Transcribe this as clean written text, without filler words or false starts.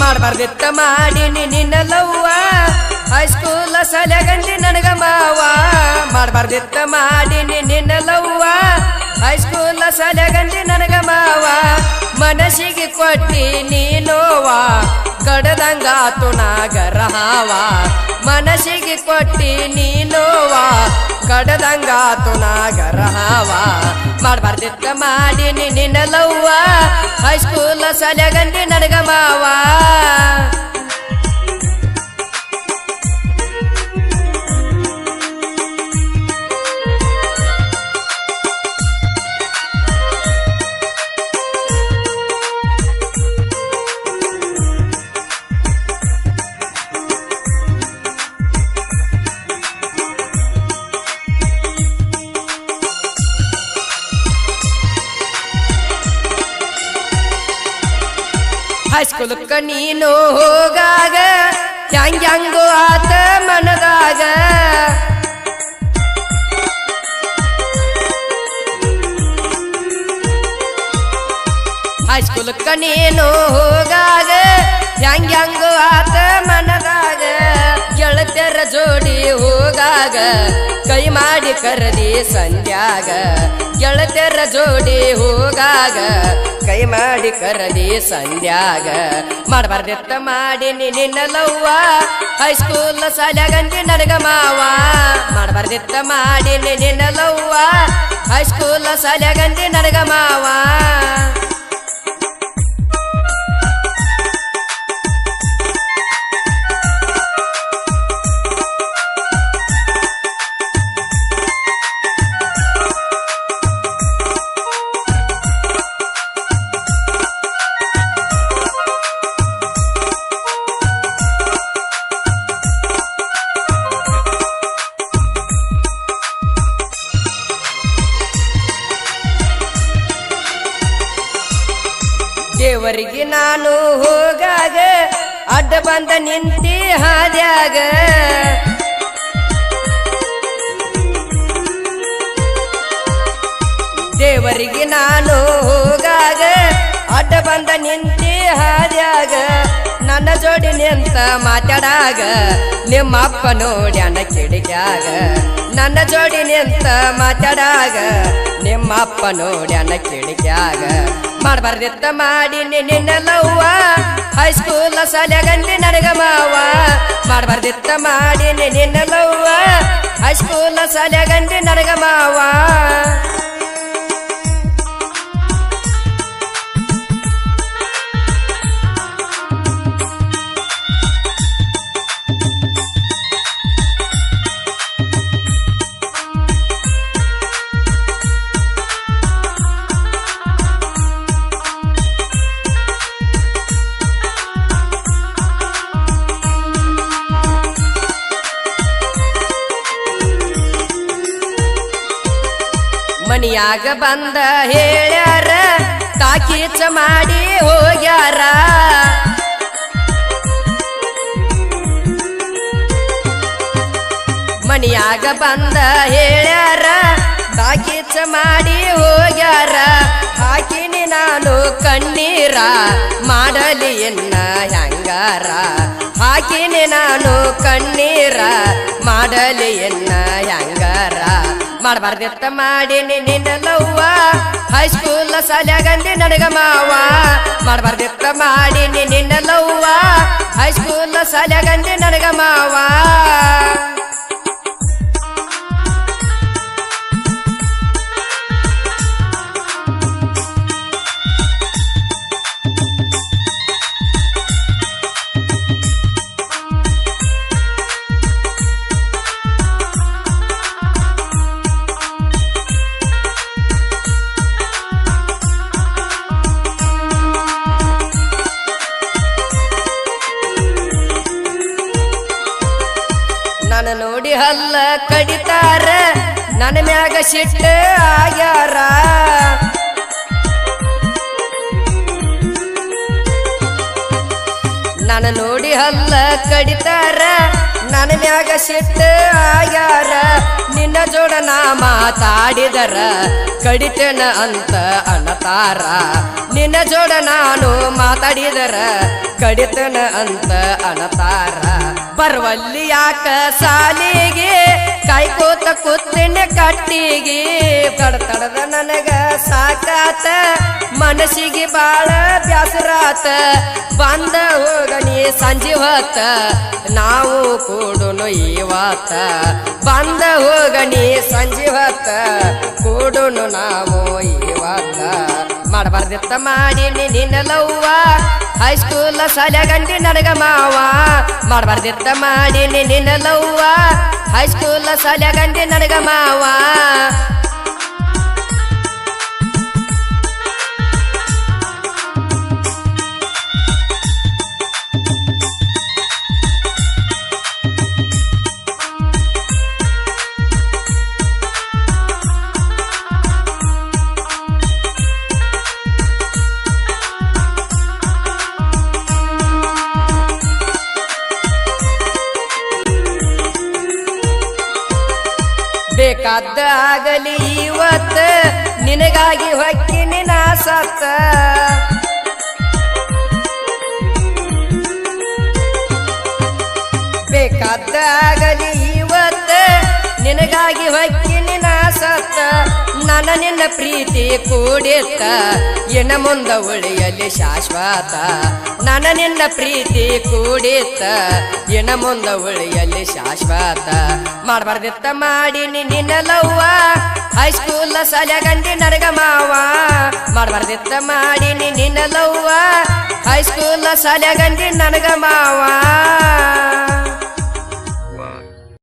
ಮಾಡಬಾರ್ದಿತ್ತ ಮಾಡೀನಿ ನಿನ್ನ ಲವ್ವ ಹೈಸ್ಕೂಲ ಸಲಗಂದಿ ನನಗ ಮಾವ ಮಾಡಬಾರ್ದಿತ್ತ ಮಾಡೀನಿ ನಿನ್ನ ಲವ್ವ ಹೈಸ್ಕೂಲ ಸಲಗಂದಿ ನನಗ ಮಾವ ಮನಸ್ಸಿಗೆ ಕೊಟ್ಟಿ ನೀನೋವ ಕಡದಂಗಾತು ನಾಗರ ಹಾವ ಮನಸ್ಸಿಗೆ ಕೊಟ್ಟಿ ನೀನೋವ ಕಡದಂಗಾತು ನಾಗರ ಹಾವ ಮಾಡಬಾರ್ದಿತ್ತ ಮಾಡೀನಿ ನಿನ್ನ ಲವ್ವ ಹೈಸ್ಕೂಲ ಸಲಗಂದಿ ನನಗ ಮಾವ ಹೈಸ್ಕೂಲಕ್ಕ ನೀನು ಹೋಗಾಗ ಹ್ಯಾಂಗ್ಯಾಂಗೋ ಆತ ಮನದಾಗ ಹೈಸ್ಕೂಲಕ್ಕ ನೀನು ಹೋಗಾಗ ಹ್ಯಾಂಗ್ಯಾಂಗೋ ಆತ ಮನದಾಗ ಗೆಳತಿಯರ ಜೋಡಿ ಹೋಗಾಗ ಕೈ ಮಾಡಿ ಕರದಿ ಸಂಧ್ಯಾಗ ಗೆಳತಿಯರ ಜೋಡಿ ಹೋಗಾಗ ಕೈ ಮಾಡಿ ಕರದಿ ಸಂಧ್ಯಾಗ ಮಾಡಬಾರ್ದಿತ್ತ ಮಾಡೀನಿ ನಿನ್ನ ಲವ್ವ ಹೈಸ್ಕೂಲ್ ಸಾಲ್ಯಾಗಂದಿ ನನಗ ಮಾವ ಮಾಡಬಾರ್ದಿತ್ತ ಮಾಡೀನಿ ನಿನ್ನ ಲವ್ವ ಹೈಸ್ಕೂಲ್ ಸಾಲ್ಯಾಗಂದಿ ನನಗ ಮಾವ ದೇವರಿಗೆ ನಾನು ಹೋಗಾಗ ಅಡ್ಡ ಬಂದ ನಿಂತಿ ಹಾದ್ಯಾಗ ದೇವರಿಗೆ ನಾನು ಹೋಗಾಗ ಅಡ್ಡ ಬಂದ ನಿಂತಿ ಹಾದ್ಯಾಗ ನನ್ನ ಜೋಡಿ ನಿಂತ ಮಾತಾಡಾಗ ನಿಮ್ಮಪ್ಪ ನೋಡ್ಯಾನ ಕಿಡಿಕ್ಯಾಗ ನನ್ನ ಜೋಡಿ ನಿಂತ ಮಾತಾಡಾಗ ನಿಮ್ಮಪ್ಪ ನೋಡ್ಯಾನ ಕಿಡಿಕ್ಯಾಗ ಮಾಡಬಾರ್ದಿತ್ತ ಮಾಡೀನಿ ನಿನ್ನ ಲವ್ವ ಹೈಸ್ಕೂಲ್ ಸಾಲ್ಯಾಗಂದಿ ನನಗ ಮಾವ ಮಾಡಬಾರ್ದಿತ್ತ ಮಾಡೀನಿ ನಿನ್ನ ಲವ್ವ ಹೈಸ್ಕೂಲ್ ಸಾಲ್ಯಾಗಂದಿ ನನಗ ಮಾವ ಮನಿಯಾಗ ಬಂದ ಹೇಳ್ಯಾರ ತಾಕೀಚ ಮಾಡಿ ಹೋಗ್ಯಾರ ಮನಿಯಾಗ ಬಂದ ಹೇಳ್ಯಾರ ತಾಕೀಚ ಮಾಡಿ ಹೋಗ್ಯಾರ ಹಾಕಿನಿ ನಾನು ಕಣ್ಣೀರ ಮಾಡಲಿ ಎನ್ನ ಹ್ಯಾಂಗಾರ ಹಾಕಿನಿ ನಾನು ಕಣ್ಣೀರ ಮಾಡಲಿ ಎನ್ನ ಹ್ಯಾಂಗಾರ ಮಾಡಬಾರ್ದಿತ್ತ ಮಾಡೀನಿ ನಿನ್ನ ಲವ್ವ ಹೈಸ್ಕೂಲ್ ಸಾಲ್ಯಾಗಂದಿ ನನಗ ಮಾವ ಮಾಡಬಾರ್ದಿತ್ತ ಮಾಡೀನಿ ನಿನ್ನ ಲವ್ವ ಹೈಸ್ಕೂಲ್ ಸಾಲ್ಯಾಗಂದಿ ನನಗ ಮಾವ ನನ್ನ ನೋಡಿ ಹಲ್ಲ ಕಡಿತಾರ ನನ್ನ ಮ್ಯಾಗ ಸಿಟ್ಟ ಆಗ್ಯಾರ ನನ್ನ ನೋಡಿ ಹಲ್ಲ ಕಡಿತಾರ ನನ್ನ ಮ್ಯಾಗ ಸಿಟ್ಟ ಆಗ್ಯಾರ ನಿನ್ನ ಜೋಡ ನಾ ಮಾತಾಡಿದರ ಕಡಿತೇನ ಅಂತ ಅನ್ನತಾರ ನಿನ್ನ ಜೋಡ ನಾನು ಮಾತಾಡಿದರ ಕಡಿತೇನ ಅಂತ ಅನ್ನತಾರ ಬರ್ವಲ್ಲಿ ಯಾಕ ಸಾಲಿಗೆ ಕಾಯ್ಕೋತ ಕೂತಿನ ಕಟ್ಟಿಗೆ ತಡತಡದ ನನಗ ಸಾಕಾತ ಮನಸ್ಸಿಗೆ ಬಾಳ ಬ್ಯಾಸರಾತ ಬಂದ ಹೋಗಣಿ ಸಂಜೆ ಹೊತ್ತ ನಾವು ಕೂಡುನು ಇವತ್ತ ಬಂದ ಹೋಗಣಿ ಸಂಜೆ ಹೊತ್ತ ಕೂಡುನು ನಾವು ಇವತ್ತ ಮಾಡಬಾರ್ದಿತ್ತ ಮಾಡೀನಿ ನಿನ್ನ ಲವ್ವ ಹೈಸ್ಕೂಲ್ ಸಲಗಂಡಿ ನನಗ ಮಾವ ಮಾಡಬಾರ್ದಿತ್ತ ಮಾಡೀನಿ ನಿನ್ನ ಲವ್ವ ಹೈಸ್ಕೂಲ್ ಸಲಗಂಡಿ ನನಗ ಮಾವ ಬೇಕಾದ ಆಗಲಿ ಇವತ್ತ ನಿನಗಾಗಿ ಹೊಕ್ಕಿನಿ ನಾ ಸತ್ತ ಬೇಕಾದ ಆಗಲಿ ಇವತ್ತ ನಿನಗಾಗಿ ಹೊಕ್ಕಿನಿ ನಾ ಸತ್ತ ನನ್ನ ನಿನ್ನ ಪ್ರೀತಿ ಕೂಡಿತ್ತ ಇನ್ನ ಮುಂದ ಉಳಿಯಲಿ ಶಾಶ್ವತ ನನ್ನ ನಿನ್ನ ಪ್ರೀತಿ ಕೂಡಿತ್ತ ಇನ್ನ ಮುಂದ ಉಳಿಯಲಿ ಶಾಶ್ವತ ಮಾಡಬಾರ್ದಿತ್ತ ಮಾಡೀನಿ ನಿನ್ನ ಲವ್ವ ಹೈಸ್ಕೂಲ್ ಸಲಗಂಡಿ ನನಗ ಮಾವ ಮಾಡಬಾರ್ದಿತ್ತ ಮಾಡೀನಿ ನಿನ್ನ ಲವ್ವ ಹೈಸ್ಕೂಲ್ ಸಲಗಂಡಿ ನನಗ ಮಾವ